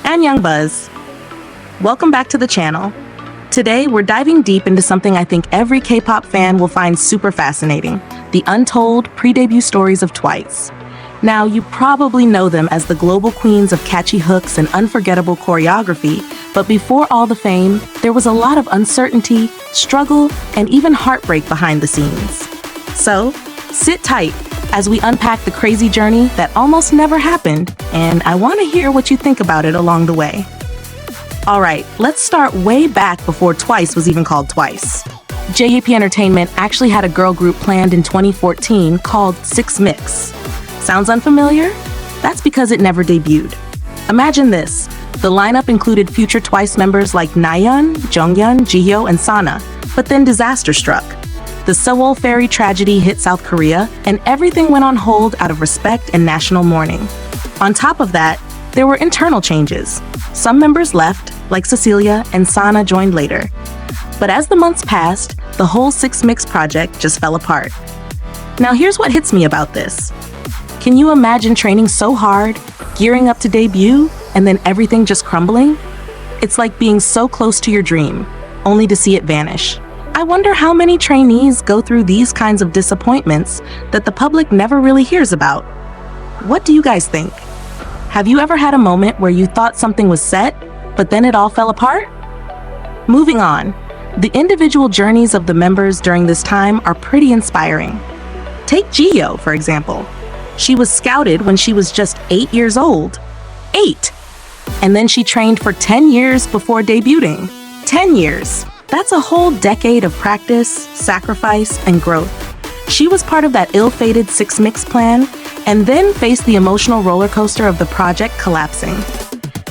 And Young Buzz. Welcome back to the channel. Today, we're diving deep into something I think every K-pop fan will find super fascinating, the untold pre-debut stories of Twice. Now, you probably know them as the global queens of catchy hooks and unforgettable choreography, but before all the fame, there was a lot of uncertainty, struggle, and even heartbreak behind the scenes. So, sit tight as we unpack the crazy journey that almost never happened, and I want to hear what you think about it along the way. Alright, let's start way back before Twice was even called Twice. JYP Entertainment actually had a girl group planned in 2014 called Six Mix. Sounds unfamiliar? That's because it never debuted. Imagine this, the lineup included future Twice members like Nayeon, Jonghyun, Jihyo, and Sana, but then disaster struck. The Sewol ferry tragedy hit South Korea, and everything went on hold out of respect and national mourning. On top of that, there were internal changes. Some members left, like Cecilia, and Sana joined later. But as the months passed, the whole Six Mix project just fell apart. Now here's what hits me about this. Can you imagine training so hard, gearing up to debut, and then everything just crumbling? It's like being so close to your dream, only to see it vanish. I wonder how many trainees go through these kinds of disappointments that the public never really hears about. What do you guys think? Have you ever had a moment where you thought something was set, but then it all fell apart? Moving on, the individual journeys of the members during this time are pretty inspiring. Take Jihyo, for example. She was scouted when she was just 8 years old. 8! And then she trained for 10 years before debuting. 10 years! That's a whole decade of practice, sacrifice, and growth. She was part of that ill-fated Six Mix plan, and then faced the emotional roller coaster of the project collapsing.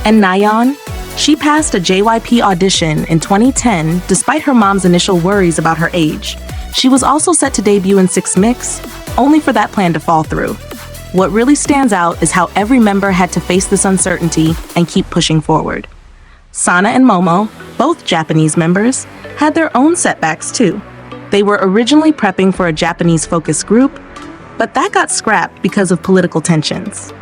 And Nayeon? She passed a JYP audition in 2010 despite her mom's initial worries about her age. She was also set to debut in Six Mix, only for that plan to fall through. What really stands out is how every member had to face this uncertainty and keep pushing forward. Sana and Momo, both Japanese members, had their own setbacks too. They were originally prepping for a Japanese-focused group, but that got scrapped because of political tensions.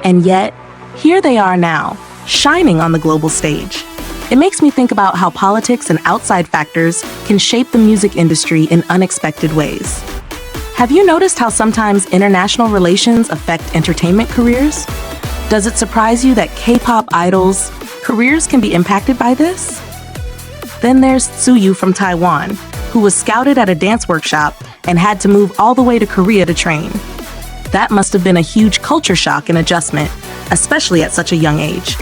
And yet, here they are now, shining on the global stage. It makes me think about how politics and outside factors can shape the music industry in unexpected ways. Have you noticed how sometimes international relations affect entertainment careers? Does it surprise you that K-pop idols' careers can be impacted by this? Then there's Tsuyu from Taiwan, who was scouted at a dance workshop and had to move all the way to Korea to train. That must have been a huge culture shock and adjustment, especially at such a young age.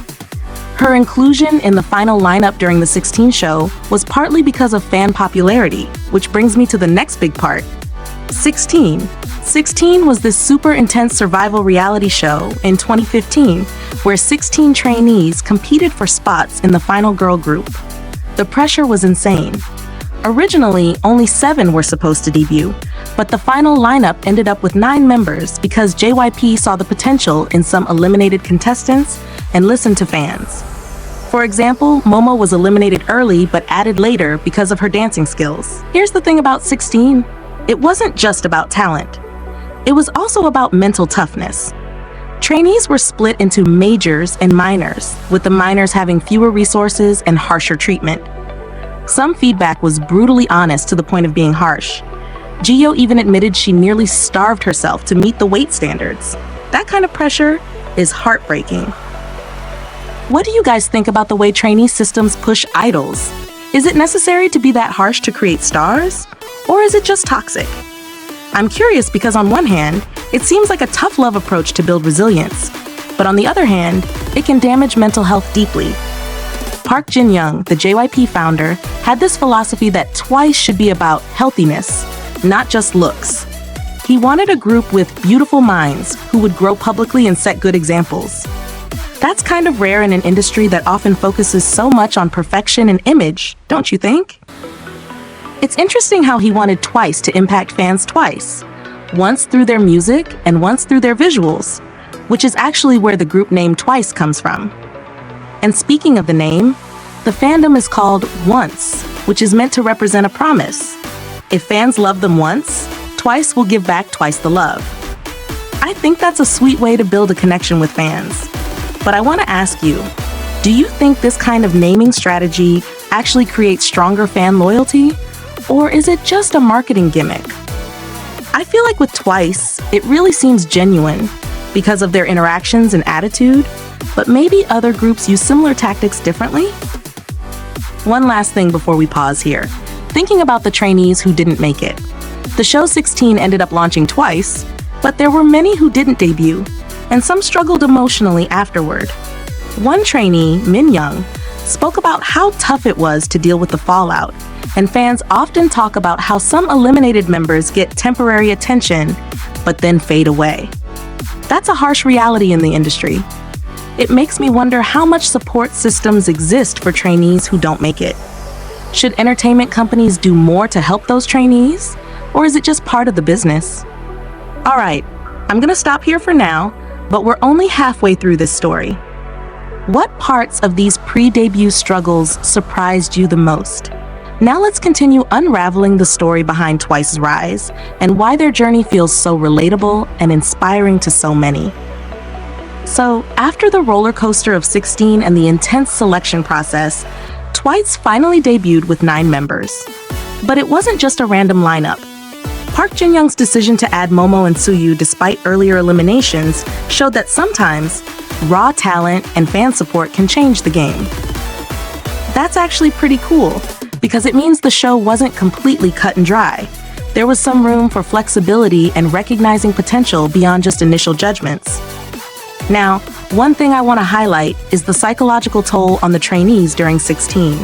Her inclusion in the final lineup during the 16 show was partly because of fan popularity, which brings me to the next big part. 16. 16 was this super intense survival reality show in 2015 where 16 trainees competed for spots in the final girl group. The pressure was insane. Originally, only 7 were supposed to debut, but the final lineup ended up with 9 members because JYP saw the potential in some eliminated contestants and listened to fans. For example, Momo was eliminated early but added later because of her dancing skills. Here's the thing about 16. It wasn't just about talent. It was also about mental toughness. Trainees were split into majors and minors, with the minors having fewer resources and harsher treatment. Some feedback was brutally honest to the point of being harsh. Jihyo even admitted she nearly starved herself to meet the weight standards. That kind of pressure is heartbreaking. What do you guys think about the way trainee systems push idols? Is it necessary to be that harsh to create stars? Or is it just toxic? I'm curious because on one hand, it seems like a tough love approach to build resilience. But on the other hand, it can damage mental health deeply. Park Jin-young, the JYP founder, had this philosophy that Twice should be about healthiness, not just looks. He wanted a group with beautiful minds who would grow publicly and set good examples. That's kind of rare in an industry that often focuses so much on perfection and image, don't you think? It's interesting how he wanted Twice to impact fans twice, once through their music and once through their visuals, which is actually where the group name Twice comes from. And speaking of the name, the fandom is called Once, which is meant to represent a promise. If fans love them once, Twice will give back twice the love. I think that's a sweet way to build a connection with fans. But I want to ask you, do you think this kind of naming strategy actually creates stronger fan loyalty? Or is it just a marketing gimmick? I feel like with Twice, it really seems genuine because of their interactions and attitude, but maybe other groups use similar tactics differently? One last thing before we pause here. Thinking about the trainees who didn't make it. The show 16 ended up launching twice, but there were many who didn't debut, and some struggled emotionally afterward. One trainee, Min Young, spoke about how tough it was to deal with the fallout, and fans often talk about how some eliminated members get temporary attention, but then fade away. That's a harsh reality in the industry. It makes me wonder how much support systems exist for trainees who don't make it. Should entertainment companies do more to help those trainees? Or is it just part of the business? All right, I'm gonna stop here for now, but we're only halfway through this story. What parts of these pre-debut struggles surprised you the most? Now let's continue unraveling the story behind Twice's rise and why their journey feels so relatable and inspiring to so many. So, after the roller coaster of 16 and the intense selection process, Twice finally debuted with 9 members. But it wasn't just a random lineup. Park Jin-young's decision to add Momo and Suyu despite earlier eliminations showed that sometimes raw talent and fan support can change the game. That's actually pretty cool, because it means the show wasn't completely cut and dry. There was some room for flexibility and recognizing potential beyond just initial judgments. Now, one thing I want to highlight is the psychological toll on the trainees during 16.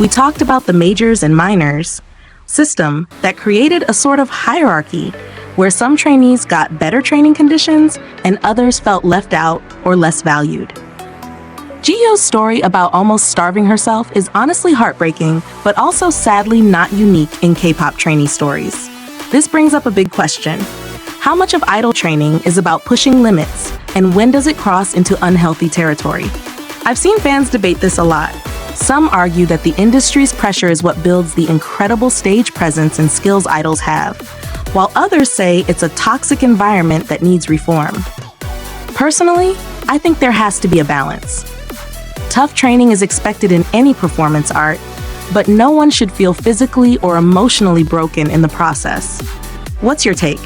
We talked about the majors and minors system that created a sort of hierarchy where some trainees got better training conditions and others felt left out or less valued. Jiyo's story about almost starving herself is honestly heartbreaking, but also sadly not unique in K-pop trainee stories. This brings up a big question. How much of idol training is about pushing limits, and when does it cross into unhealthy territory? I've seen fans debate this a lot. Some argue that the industry's pressure is what builds the incredible stage presence and skills idols have, while others say it's a toxic environment that needs reform. Personally, I think there has to be a balance. Tough training is expected in any performance art, but no one should feel physically or emotionally broken in the process. What's your take?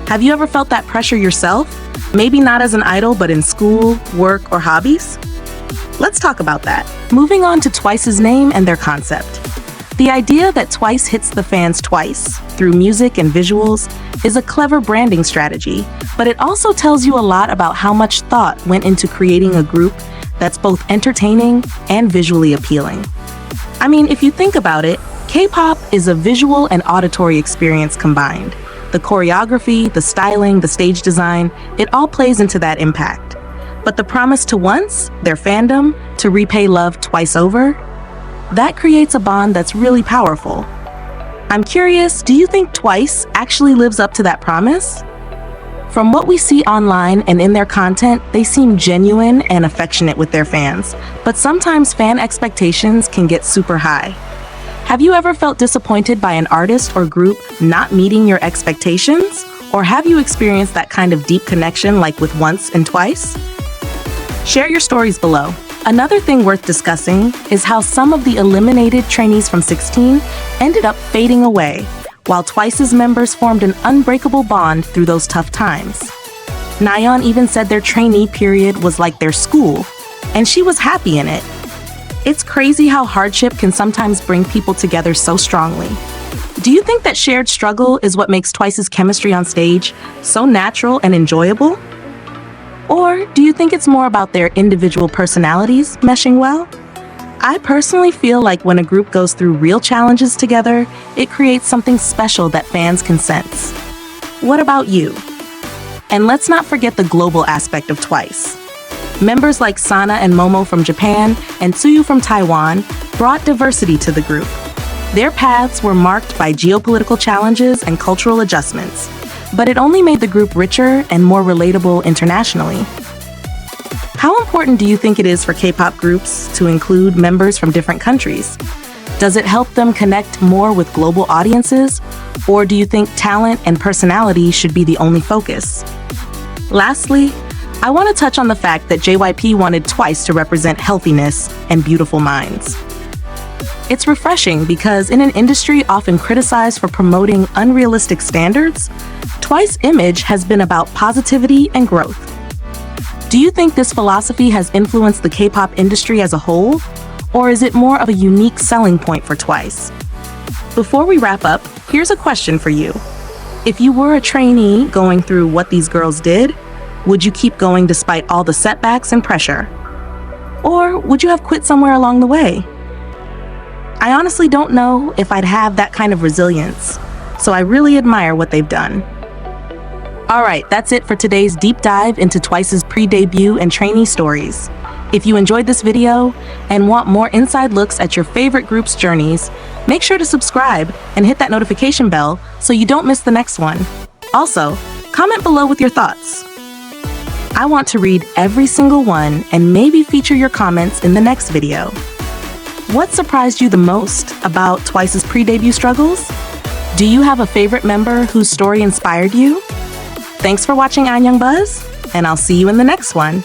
Have you ever felt that pressure yourself? Maybe not as an idol, but in school, work, or hobbies? Let's talk about that. Moving on to Twice's name and their concept. The idea that Twice hits the fans twice, through music and visuals, is a clever branding strategy, but it also tells you a lot about how much thought went into creating a group that's both entertaining and visually appealing. I mean, if you think about it, K-pop is a visual and auditory experience combined. The choreography, the styling, the stage design, it all plays into that impact. But the promise to once, their fandom, to repay love twice over, that creates a bond that's really powerful. I'm curious, do you think Twice actually lives up to that promise? From what we see online and in their content, they seem genuine and affectionate with their fans, but sometimes fan expectations can get super high. Have you ever felt disappointed by an artist or group not meeting your expectations? Or have you experienced that kind of deep connection like with Once and Twice? Share your stories below. Another thing worth discussing is how some of the eliminated trainees from 16 ended up fading away, while Twice's members formed an unbreakable bond through those tough times. Nayeon even said their trainee period was like their school, and she was happy in it. It's crazy how hardship can sometimes bring people together so strongly. Do you think that shared struggle is what makes Twice's chemistry on stage so natural and enjoyable? Or do you think it's more about their individual personalities meshing well? I personally feel like when a group goes through real challenges together, it creates something special that fans can sense. What about you? And let's not forget the global aspect of Twice. Members like Sana and Momo from Japan and Suyu from Taiwan brought diversity to the group. Their paths were marked by geopolitical challenges and cultural adjustments, but it only made the group richer and more relatable internationally. How important do you think it is for K-pop groups to include members from different countries? Does it help them connect more with global audiences, Or do you think talent and personality should be the only focus? Lastly, I want to touch on the fact that JYP wanted Twice to represent healthiness and beautiful minds. It's refreshing because in an industry often criticized for promoting unrealistic standards, Twice's image has been about positivity and growth. Do you think this philosophy has influenced the K-pop industry as a whole, or is it more of a unique selling point for Twice? Before we wrap up, here's a question for you. If you were a trainee going through what these girls did, would you keep going despite all the setbacks and pressure? Or would you have quit somewhere along the way? I honestly don't know if I'd have that kind of resilience, so I really admire what they've done. Alright, that's it for today's deep dive into Twice's pre-debut and trainee stories. If you enjoyed this video and want more inside looks at your favorite group's journeys, make sure to subscribe and hit that notification bell so you don't miss the next one. Also, comment below with your thoughts. I want to read every single one and maybe feature your comments in the next video. What surprised you the most about Twice's pre-debut struggles? Do you have a favorite member whose story inspired you? Thanks for watching Buzz, and I'll see you in the next one.